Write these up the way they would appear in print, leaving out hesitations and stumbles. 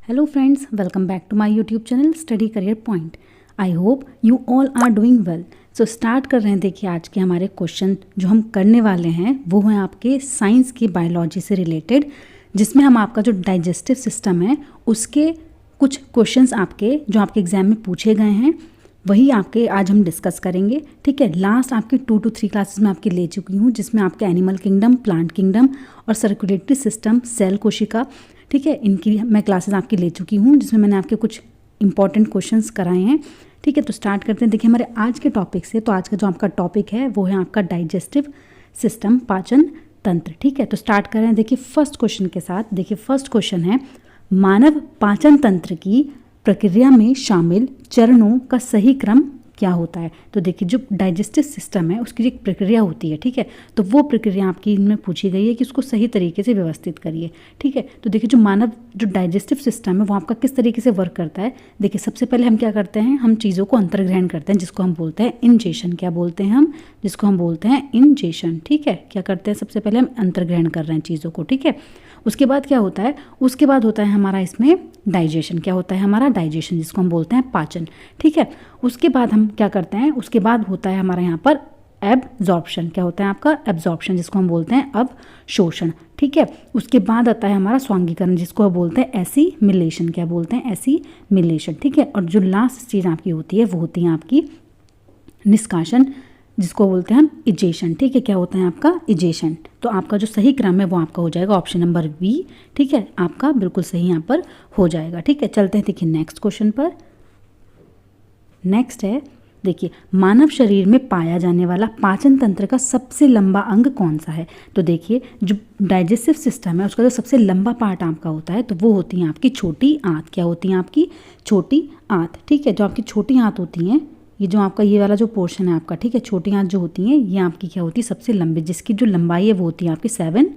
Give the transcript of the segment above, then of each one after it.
Hello friends, welcome back to my YouTube channel Study Career Point. I hope you all are doing well. So start कर रहे हैं। देखिए आज के हमारे क्वेश्चन जो हम करने वाले हैं वो हैं आपके साइंस की बायोलॉजी से रिलेटेड, जिसमें हम आपका जो डाइजेस्टिव सिस्टम है उसके कुछ क्वेश्चंस आपके जो आपके एग्जाम में पूछे गए हैं वही आपके आज हम डिस्कस करेंगे। ठीक है, लास्ट आपकी 2 to 3 क्लासेस में आपके ले चुकी हूँ, जिसमें आपके एनिमल किंगडम, प्लांट किंगडम और सर्कुलेटरी सिस्टम, सेल कोशिका, ठीक है, इनकी मैं क्लासेस आपकी ले चुकी हूँ, जिसमें मैंने आपके कुछ इंपॉर्टेंट क्वेश्चंस कराए हैं। ठीक है, तो स्टार्ट करते हैं। देखिए हमारे आज के टॉपिक से, तो आज का जो आपका टॉपिक है वो है आपका डाइजेस्टिव सिस्टम, पाचन तंत्र। ठीक है, तो स्टार्ट कर रहे हैं। देखिए फर्स्ट क्वेश्चन के साथ। देखिए फर्स्ट क्वेश्चन है, मानव पाचन तंत्र की प्रक्रिया में शामिल चरणों का सही क्रम क्या होता है। तो देखिए जो डाइजेस्टिव सिस्टम है उसकी एक प्रक्रिया होती है, ठीक है, तो वो प्रक्रिया आपकी इनमें पूछी गई है कि उसको सही तरीके से व्यवस्थित करिए। ठीक है, तो देखिए जो मानव जो डाइजेस्टिव सिस्टम है वो आपका किस तरीके से वर्क करता है। देखिए सबसे पहले हम क्या करते हैं, हम चीज़ों को अंतर्ग्रहण करते हैं, जिसको हम बोलते हैं इंजेशन। क्या बोलते हैं हम, जिसको हम बोलते हैं इंजेशन। ठीक है, क्या करते हैं, सबसे पहले हम अंतर्ग्रहण कर रहे हैं चीज़ों को। ठीक है, उसके बाद क्या होता है, उसके बाद होता है हमारा इसमें डाइजेशन। क्या होता है हमारा डाइजेशन, जिसको हम बोलते हैं पाचन। ठीक है, उसके बाद हम क्या करते हैं, उसके बाद होता है हमारा यहाँ पर एब्जॉर्प्शन। क्या होता है आपका एब्जॉर्प्शन, जिसको हम बोलते हैं अवशोषण। ठीक है, उसके बाद आता है हमारा स्वांगीकरण, जिसको हम बोलते हैं एसिमिलेशन। क्या बोलते हैं, एसिमिलेशन। ठीक है, और जो लास्ट चीज़ आपकी होती है वो होती है आपकी निष्कासन, जिसको बोलते हैं हम इजेशन। ठीक है, क्या होता है आपका इजेशन। तो आपका जो सही क्रम है वो आपका हो जाएगा ऑप्शन नंबर बी। ठीक है, आपका बिल्कुल सही यहाँ पर हो जाएगा। ठीक है, चलते हैं देखिए नेक्स्ट क्वेश्चन पर। नेक्स्ट है, देखिए मानव शरीर में पाया जाने वाला पाचन तंत्र का सबसे लंबा अंग कौन सा है। तो देखिए जो डाइजेस्टिव सिस्टम है उसका जो सबसे लंबा पार्ट आपका होता है तो वो होती है आपकी छोटी आंत। क्या होती है आपकी छोटी आंत। ठीक है, जो आपकी छोटी आंत होती हैं, ये जो आपका ये वाला जो पोर्शन है आपका, ठीक है, छोटी आंत जो होती हैं ये आपकी क्या होती है सबसे लंबी, जिसकी जो लंबाई है वो होती है आपकी 7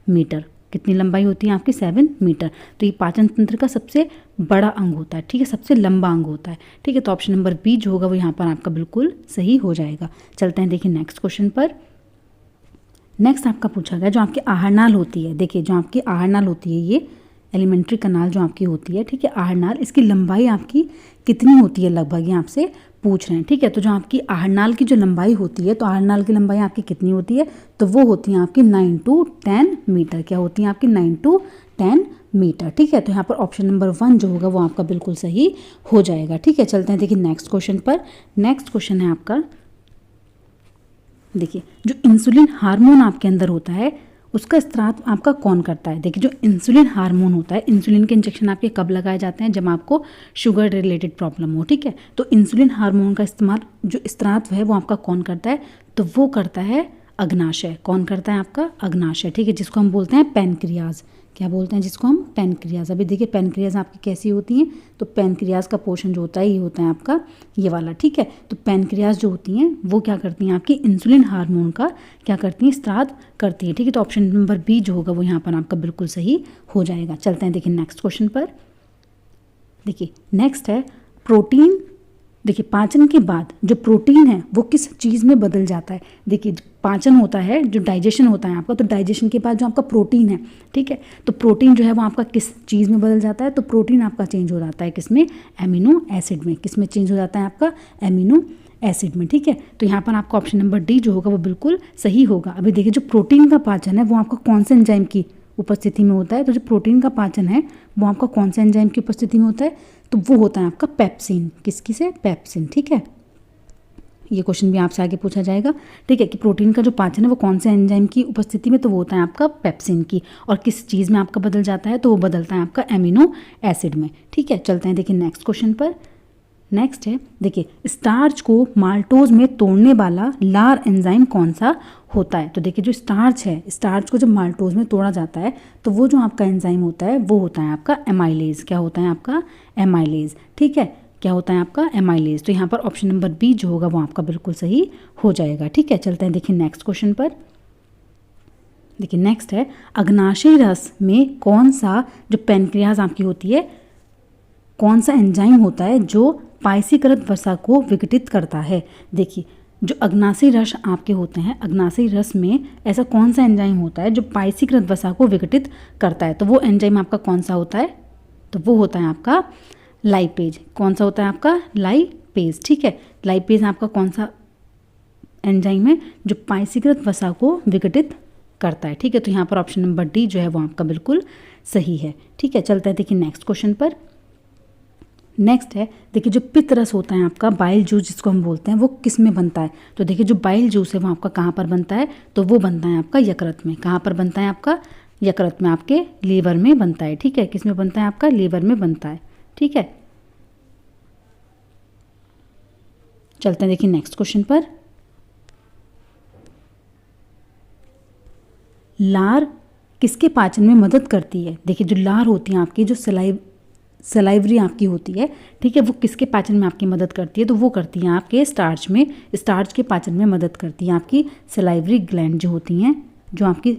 मीटर। कितनी लंबाई होती है आपकी 7 मीटर। तो ये पाचन तंत्र का सबसे बड़ा अंग होता है। ठीक है, सबसे लंबा अंग होता है। ठीक है, तो ऑप्शन नंबर बी जो होगा वो यहाँ पर आपका बिल्कुल सही हो जाएगा। चलते हैं देखिए नेक्स्ट क्वेश्चन पर। नेक्स्ट आपका पूछा गया जो आपकी आहार नाल होती है। देखिए जो आपकी आहार नाल होती है, ये एलिमेंट्री कनाल जो आपकी होती है, ठीक है, आहार नाल, इसकी लंबाई आपकी कितनी होती है लगभग, ये आपसे पूछ रहे हैं। ठीक है, तो जो आपकी आहार नाल की जो लंबाई होती है, तो आहार नाल की लंबाई आपकी कितनी होती है, तो वो होती है आपकी 9 to 10 मीटर। क्या होती है आपकी 9 to 10 मीटर। ठीक है, तो यहाँ पर ऑप्शन नंबर 1 जो होगा वो आपका बिल्कुल सही हो जाएगा। ठीक है, चलते हैं देखिए नेक्स्ट क्वेश्चन पर। नेक्स्ट क्वेश्चन है आपका, देखिए जो इंसुलिन हार्मोन आपके अंदर होता है उसका स्त्राव आपका कौन करता है। देखिए जो इंसुलिन हार्मोन होता है, इंसुलिन के इंजेक्शन आपके कब लगाए जाते हैं, जब आपको शुगर रिलेटेड प्रॉब्लम हो। ठीक है, तो इंसुलिन हार्मोन का इस्तेमाल जो स्त्राव है वो आपका कौन करता है, तो वो करता है अग्नाशय। कौन करता है आपका अग्नाशय। ठीक है, जिसको हम बोलते हैं पैनक्रियाज। क्या बोलते हैं, जिसको हम पैनक्रियाज। अभी देखिए पैनक्रियाज आपकी कैसी होती हैं, तो पैनक्रियाज का पोर्शन जो होता है ये होता है आपका ये वाला। ठीक है, तो पैनक्रियाज जो होती हैं वो क्या करती हैं, आपकी इंसुलिन हार्मोन का क्या करती हैं, स्त्राव करती है। ठीक है, तो ऑप्शन नंबर बी जो होगा वो यहाँ पर आपका बिल्कुल सही हो जाएगा। चलते हैं देखिए नेक्स्ट क्वेश्चन पर। देखिए नेक्स्ट है प्रोटीन। देखिए पाचन के बाद जो प्रोटीन है वो किस चीज़ में बदल जाता है। देखिए पाचन होता है, जो डाइजेशन होता है आपका, तो डाइजेशन के बाद जो आपका प्रोटीन है, ठीक है, तो प्रोटीन जो है वो आपका किस चीज़ में बदल जाता है, तो प्रोटीन आपका चेंज हो जाता है किस में, एमिनो एसिड में। किस में चेंज हो जाता है आपका, एमिनो एसिड में। ठीक है, तो यहाँ पर आपका ऑप्शन नंबर डी जो होगा वो बिल्कुल सही होगा। अभी देखिए जो प्रोटीन का पाचन है वो आपका कौन से एंजाइम की उपस्थिति में होता है, तो जो प्रोटीन का पाचन है वो आपका कौन से एंजाइम की उपस्थिति में होता है, तो वो होता है आपका पेप्सिन। किसकी से, पेप्सिन। ठीक है, ये क्वेश्चन भी आपसे आगे पूछा जाएगा। ठीक है, कि प्रोटीन का जो पाचन है वो कौन से एंजाइम की उपस्थिति में, तो वो होता है आपका पेप्सिन की। और किस चीज़ में आपका बदल जाता है, तो वो बदलता है आपका एमिनो एसिड में। ठीक है, चलते हैं देखिए नेक्स्ट क्वेश्चन पर। नेक्स्ट है, देखिए स्टार्च को माल्टोज में तोड़ने वाला लार एंजाइम कौन सा होता है। तो देखिए जो स्टार्च है, स्टार्च को जब माल्टोज में तोड़ा जाता है तो वो जो आपका एंजाइम होता है वो होता है आपका एमाइलेज। क्या होता है आपका एमाइलेज। ठीक है, क्या होता है आपका एमाइलेज। तो यहाँ पर ऑप्शन नंबर बी जो होगा वो आपका बिल्कुल सही हो जाएगा। ठीक है, चलते हैं देखिए नेक्स्ट क्वेश्चन पर। देखिए नेक्स्ट है, अग्नाशयी रस में कौन सा जो पैनक्रियाज आपकी होती है, कौन सा एंजाइम होता है जो पायसीकृत वसा को विघटित करता है। देखिए जो अग्नाशयी रस आपके होते हैं, अग्नाशयी रस में ऐसा कौन सा एंजाइम होता है जो पायसीकृत वसा को विघटित करता है, तो वो एंजाइम आपका कौन सा होता है, तो वो होता है आपका लाइपेज। कौन सा होता है आपका? लाइपेज। ठीक है, लाइपेज आपका कौन सा एंजाइम है? जो पाइसीकृत वसा को विघटित करता है। ठीक है, तो यहाँ पर ऑप्शन नंबर डी जो है वो आपका बिल्कुल सही है। ठीक है, चलते हैं देखिए नेक्स्ट क्वेश्चन पर। नेक्स्ट है, देखिए जो पित्त रस होता है आपका, बाइल जूस जिसको हम बोलते हैं, वो किस में बनता है? तो देखिए जो बाइल जूस है वो आपका कहाँ पर बनता है? तो वो बनता है आपका यकृत में। कहाँ पर बनता है आपका? यकृत में, आपके लीवर में बनता है। ठीक है, किस में बनता है? आपका लीवर में बनता है। ठीक है, चलते हैं देखिए नेक्स्ट क्वेश्चन पर। लार किसके पाचन में मदद करती है? देखिए जो लार होती है आपकी, जो सलाइवरी आपकी होती है, ठीक है, वो किसके पाचन में आपकी मदद करती है? तो वो करती है आपके स्टार्च में, स्टार्च के पाचन में मदद करती है आपकी सलाइवरी ग्लैंड जो होती हैं, जो आपकी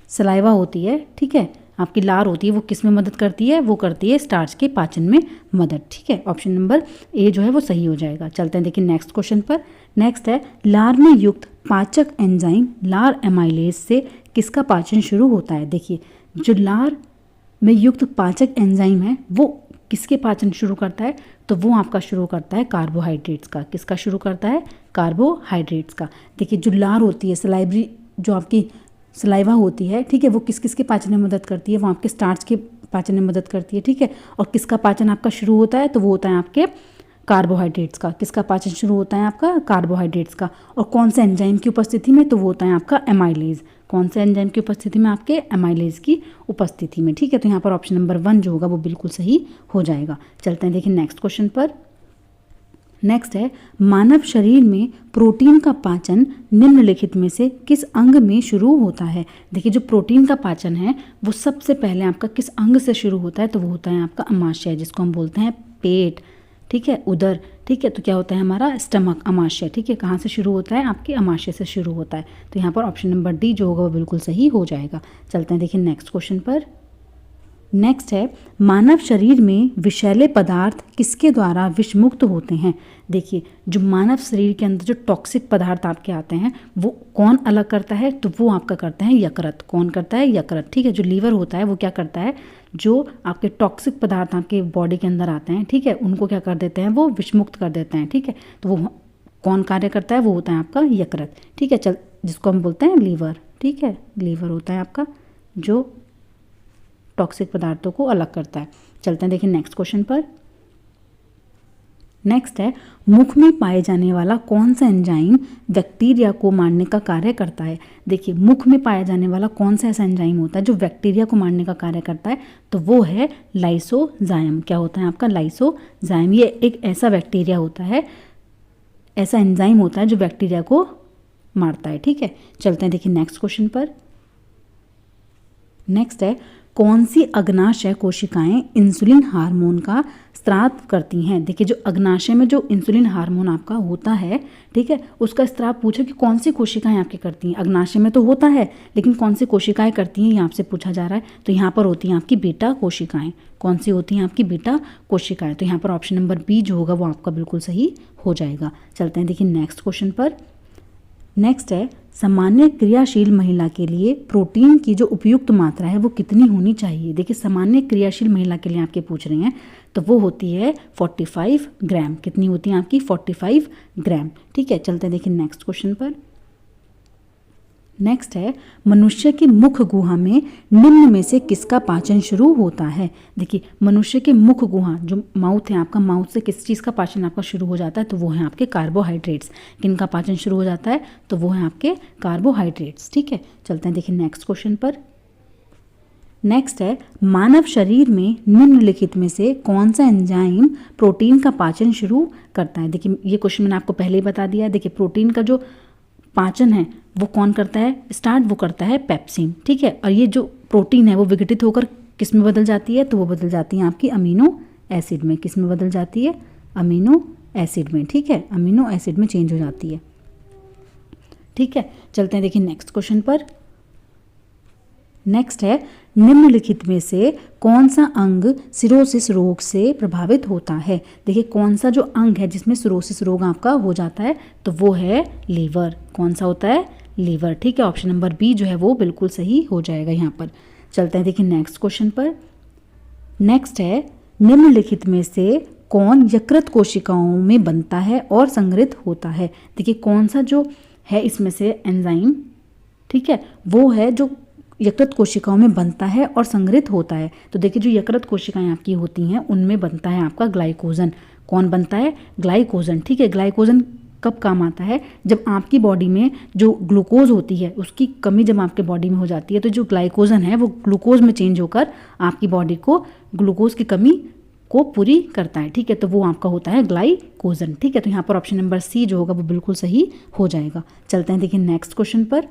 सलाइवा होती है। ठीक है, आपकी लार होती है, वो किस में मदद करती है? वो करती है स्टार्च के पाचन में मदद। ठीक है, ऑप्शन नंबर ए जो है वो सही हो जाएगा। चलते हैं देखिए नेक्स्ट क्वेश्चन पर। नेक्स्ट है, लार में युक्त पाचक एंजाइम लार एमाइलेज से किसका पाचन शुरू होता है? देखिए जो लार में युक्त पाचक एंजाइम है वो किसके पाचन शुरू करता है? तो वो आपका शुरू करता है कार्बोहाइड्रेट्स का। किसका शुरू करता है? कार्बोहाइड्रेट्स का। देखिए जो लार होती है, सलाइवरी जो आपकी सलाइवा होती है, ठीक है, वो किस किस के पाचन में मदद करती है? वो आपके स्टार्च के पाचन में मदद करती है। ठीक है, और किसका पाचन आपका शुरू होता है? तो वो होता है आपके कार्बोहाइड्रेट्स का। किसका पाचन शुरू होता है? आपका कार्बोहाइड्रेट्स का। और कौन से एंजाइम की उपस्थिति में? तो वो होता है आपका एमाइलेज। कौन से एंजाइम की उपस्थिति में? आपके एमाइलेज की उपस्थिति में। ठीक है, तो यहाँ पर ऑप्शन नंबर 1 जो होगा वो बिल्कुल सही हो जाएगा। चलते हैं देखिए नेक्स्ट क्वेश्चन पर। नेक्स्ट है, मानव शरीर में प्रोटीन का पाचन निम्नलिखित में से किस अंग में शुरू होता है? देखिए जो प्रोटीन का पाचन है वो सबसे पहले आपका किस अंग से शुरू होता है? तो वो होता है आपका अमाशय, जिसको हम बोलते हैं पेट। ठीक है, उदर। ठीक है, तो क्या होता है हमारा? स्टमक, अमाशय। ठीक है, कहाँ से शुरू होता है? आपके अमाशय से शुरू होता है। तो यहाँ पर ऑप्शन नंबर डी जो होगा वो बिल्कुल सही हो जाएगा। चलते हैं देखिए नेक्स्ट क्वेश्चन पर। नेक्स्ट है, मानव शरीर में विषैले पदार्थ किसके द्वारा विषमुक्त होते हैं? देखिए जो मानव शरीर के अंदर जो टॉक्सिक पदार्थ आपके आते हैं वो कौन अलग करता है? तो वो आपका करता है यकृत। कौन करता है? यकृत। ठीक है, जो लीवर होता है वो क्या करता है? जो आपके टॉक्सिक पदार्थ आपके बॉडी के अंदर आते हैं, ठीक है, उनको क्या कर देते हैं? वो विषमुक्त कर देते हैं। ठीक है, तो वो कौन कार्य करता है? वो होता है आपका यकृत। ठीक है, जिसको हम बोलते हैं लीवर। ठीक है, लीवर होता है आपका जो टॉक्सिक पदार्थों को अलग करता है। चलते हैं देखिए नेक्स्ट क्वेश्चन पर। नेक्स्ट है, मुख में पाए जाने वाला कौन सा एंजाइम बैक्टीरिया को मारने का कार्य करता है? देखिए मुख में पाया जाने वाला कौन सा ऐसा एंजाइम होता है जो बैक्टीरिया को मारने का कार्य करता है? तो वो है लाइसोजाइम। क्या होता है आपका? लाइसोजाइम। ये एक ऐसा बैक्टीरिया होता है, ऐसा एंजाइम होता है जो बैक्टीरिया को मारता है। ठीक है, चलते हैं देखिए नेक्स्ट क्वेश्चन पर। नेक्स्ट है, कौन सी अग्नाशय कोशिकाएं इंसुलिन हार्मोन का स्राव करती हैं? देखिए जो अग्नाशय में जो इंसुलिन हार्मोन आपका होता है, ठीक है, उसका स्राव पूछो कि कौन सी कोशिकाएं आपके करती हैं। अग्नाशय में तो होता है लेकिन कौन सी कोशिकाएं करती हैं ये आपसे पूछा जा रहा है। तो यहाँ पर होती हैं आपकी बीटा कोशिकाएं। कौन सी होती हैं? आपकी बीटा कोशिकाएं। तो यहाँ पर ऑप्शन नंबर बी जो होगा वो आपका बिल्कुल सही हो जाएगा। चलते हैं देखिए नेक्स्ट क्वेश्चन पर। नेक्स्ट है, सामान्य क्रियाशील महिला के लिए प्रोटीन की जो उपयुक्त मात्रा है वो कितनी होनी चाहिए? देखिए सामान्य क्रियाशील महिला के लिए आपके पूछ रहे हैं तो वो होती है 45 ग्राम। कितनी होती है आपकी? 45 ग्राम। ठीक है, चलते हैं देखिए नेक्स्ट क्वेश्चन पर। नेक्स्ट है, मनुष्य की मुख गुहा में निम्न में से किसका पाचन शुरू होता है? देखिए मनुष्य के मुख गुहा जो माउथ है आपका, माउथ से किस चीज़ का पाचन आपका शुरू हो जाता है? तो वो है आपके कार्बोहाइड्रेट्स। किनका पाचन शुरू हो जाता है? तो वो है आपके कार्बोहाइड्रेट्स। ठीक है, चलते हैं देखिए नेक्स्ट क्वेश्चन पर। नेक्स्ट है, मानव शरीर में निम्नलिखित में से कौन सा एंजाइम प्रोटीन का पाचन शुरू करता है? देखिए ये क्वेश्चन मैंने आपको पहले ही बता दिया है। देखिए प्रोटीन का जो पाचन है वो कौन करता है? स्टार्ट वो करता है पेप्सिन। ठीक है, और ये जो प्रोटीन है वो विघटित होकर किस में बदल जाती है? तो वो बदल जाती है आपकी अमीनो एसिड में। किस में बदल जाती है? अमीनो एसिड में। ठीक है, अमीनो एसिड में चेंज हो जाती है। ठीक है, चलते हैं देखिए नेक्स्ट क्वेश्चन पर। नेक्स्ट है, निम्नलिखित में से कौन सा अंग सिरोसिस रोग से प्रभावित होता है? देखिए कौन सा जो अंग है जिसमें सिरोसिस रोग आपका हो जाता है? तो वो है लीवर। कौन सा होता है? लीवर। ठीक है, ऑप्शन नंबर बी जो है वो बिल्कुल सही हो जाएगा यहाँ पर। चलते हैं देखिए नेक्स्ट क्वेश्चन पर। नेक्स्ट है, निम्नलिखित में से कौन यकृत कोशिकाओं में बनता है और संग्रहित होता है। देखिए कौन सा जो है इसमें से एंजाइम, ठीक है, वो है जो यकृत कोशिकाओं में बनता है और संग्रहित होता है। तो देखिए जो यकृत कोशिकाएं आपकी होती हैं उनमें बनता है आपका ग्लाइकोजन। कौन बनता है? ग्लाइकोजन, ठीक है। ग्लाइकोजन कब काम आता है? जब आपकी बॉडी में जो ग्लूकोज होती है उसकी कमी जब आपके बॉडी में हो जाती है तो जो ग्लाइकोजन है वो ग्लूकोज में चेंज होकर आपकी बॉडी को ग्लूकोज की कमी को पूरी करता है, ठीक है। तो वो आपका होता है ग्लाइकोजन, ठीक है। तो यहाँ पर ऑप्शन नंबर सी जो होगा वो बिल्कुल सही हो जाएगा। चलते हैं देखिए नेक्स्ट क्वेश्चन पर।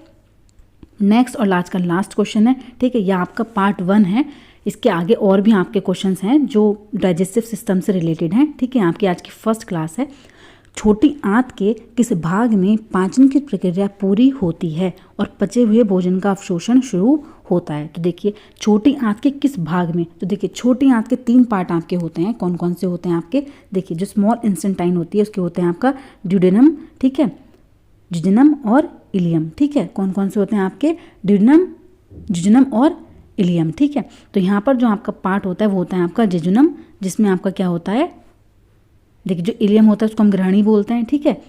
नेक्स्ट और आज का लास्ट क्वेश्चन है, ठीक है। यह आपका पार्ट 1 है। इसके आगे और भी आपके क्वेश्चंस हैं जो डाइजेस्टिव सिस्टम से रिलेटेड हैं, ठीक है। आपकी आज की फर्स्ट क्लास है। छोटी आंत के किस भाग में पाचन की प्रक्रिया पूरी होती है और पचे हुए भोजन का अवशोषण शुरू होता है? तो देखिए छोटी आंत के किस भाग में, तो देखिए छोटी आंत के 3 पार्ट आपके होते हैं। कौन कौन से होते हैं आपके? देखिए जो स्मॉल इंस्टेंटाइन होती है उसके होते हैं आपका ड्यूडेनम, ठीक है, जिजनम और इलियम, ठीक है। कौन कौन से होते हैं आपके? ड्यूडेनम, जिजनम और इलियम, ठीक है। तो यहाँ पर जो आपका पार्ट होता है वो होता है आपका जिजनम, जिसमें आपका क्या होता है, देखिए जो इलियम होता है उसको हम ग्रहणी बोलते हैं, ठीक है।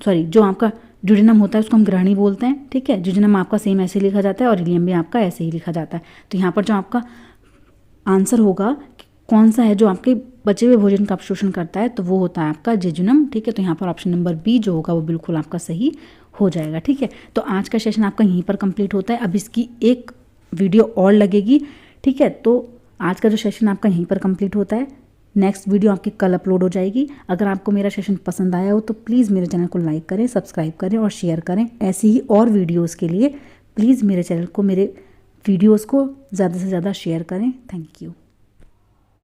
जो आपका ड्यूडेनम होता है उसको हम ग्रहणी बोलते हैं, ठीक है। जिजनम आपका सेम ऐसे लिखा जाता है और इलियम भी आपका ऐसे ही लिखा जाता है। तो यहाँ पर जो आपका आंसर होगा कौन सा है जो आपके बचे हुए भोजन का अवशोषण करता है, तो वो होता है आपका जिजुनम, ठीक है। तो यहाँ पर ऑप्शन नंबर बी जो होगा वो बिल्कुल आपका सही हो जाएगा, ठीक है। तो आज का सेशन आपका यहीं पर कंप्लीट होता है। अब इसकी एक वीडियो और लगेगी, ठीक है। तो आज का जो सेशन आपका यहीं पर कंप्लीट होता है। नेक्स्ट वीडियो आपकी कल अपलोड हो जाएगी। अगर आपको मेरा सेशन पसंद आया हो तो प्लीज़ मेरे चैनल को लाइक करें, सब्सक्राइब करें और शेयर करें। ऐसी ही और वीडियोज़ के लिए प्लीज़ मेरे चैनल को, मेरे वीडियोज़ को ज़्यादा से ज़्यादा शेयर करें। Thank you.